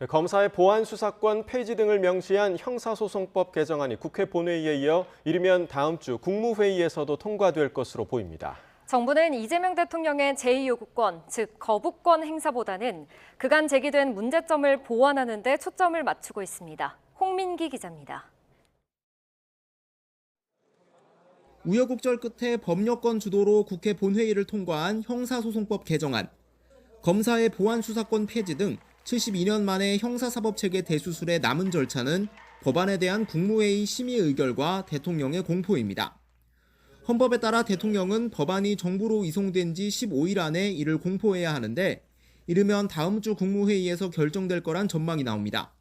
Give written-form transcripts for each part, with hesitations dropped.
검사의 보안 수사권 폐지 등을 명시한 형사소송법 개정안이 국회 본회의에 이어 이르면 다음 주 국무회의에서도 통과될 것으로 보입니다. 정부는 이재명 대통령의 제2요구권, 즉 거부권 행사보다는 그간 제기된 문제점을 보완하는 데 초점을 맞추고 있습니다. 홍민기 기자입니다. 우여곡절 끝에 법여권 주도로 국회 본회의를 통과한 형사소송법 개정안. 검사의 보안 수사권 폐지 등 72년 만에 형사사법체계 대수술의 남은 절차는 법안에 대한 국무회의 심의 의결과 대통령의 공포입니다. 헌법에 따라 대통령은 법안이 정부로 이송된 지 15일 안에 이를 공포해야 하는데 이르면 다음 주 국무회의에서 결정될 거란 전망이 나옵니다.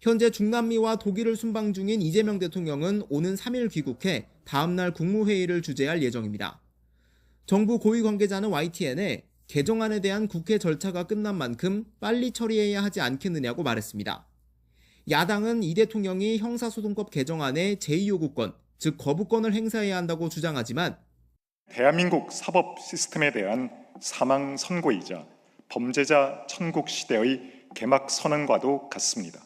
현재 중남미와 독일을 순방 중인 이재명 대통령은 오는 3일 귀국해 다음 날 국무회의를 주재할 예정입니다. 정부 고위 관계자는 YTN에 개정안에 대한 국회 절차가 끝난 만큼 빨리 처리해야 하지 않겠느냐고 말했습니다. 야당은 이 대통령이 형사소송법 개정안에 제2요구권, 즉 거부권을 행사해야 한다고 주장하지만 대한민국 사법 시스템에 대한 사망 선고이자 범죄자 천국 시대의 개막 선언과도 같습니다.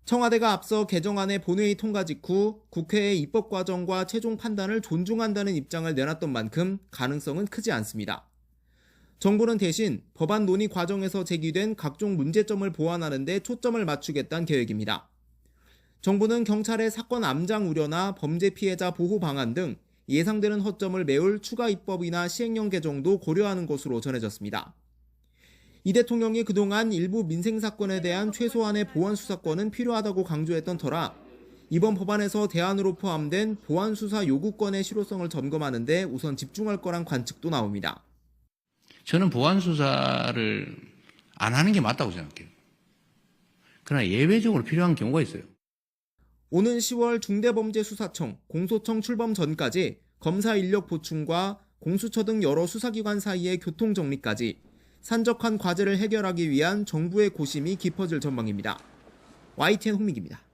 청와대가 앞서 개정안의 본회의 통과 직후 국회의 입법 과정과 최종 판단을 존중한다는 입장을 내놨던 만큼 가능성은 크지 않습니다. 정부는 대신 법안 논의 과정에서 제기된 각종 문제점을 보완하는 데 초점을 맞추겠다는 계획입니다. 정부는 경찰의 사건 암장 우려나 범죄 피해자 보호 방안 등 예상되는 허점을 메울 추가 입법이나 시행령 개정도 고려하는 것으로 전해졌습니다. 이 대통령이 그동안 일부 민생사건에 대한 최소한의 보안 수사권은 필요하다고 강조했던 터라 이번 법안에서 대안으로 포함된 보안 수사 요구권의 실효성을 점검하는 데 우선 집중할 거란 관측도 나옵니다. 저는 보안 수사를 안 하는 게 맞다고 생각해요. 그러나 예외적으로 필요한 경우가 있어요. 오는 10월 중대범죄수사청, 공소청 출범 전까지 검사 인력 보충과 공수처 등 여러 수사기관 사이의 교통정리까지 산적한 과제를 해결하기 위한 정부의 고심이 깊어질 전망입니다. YTN 홍민기입니다.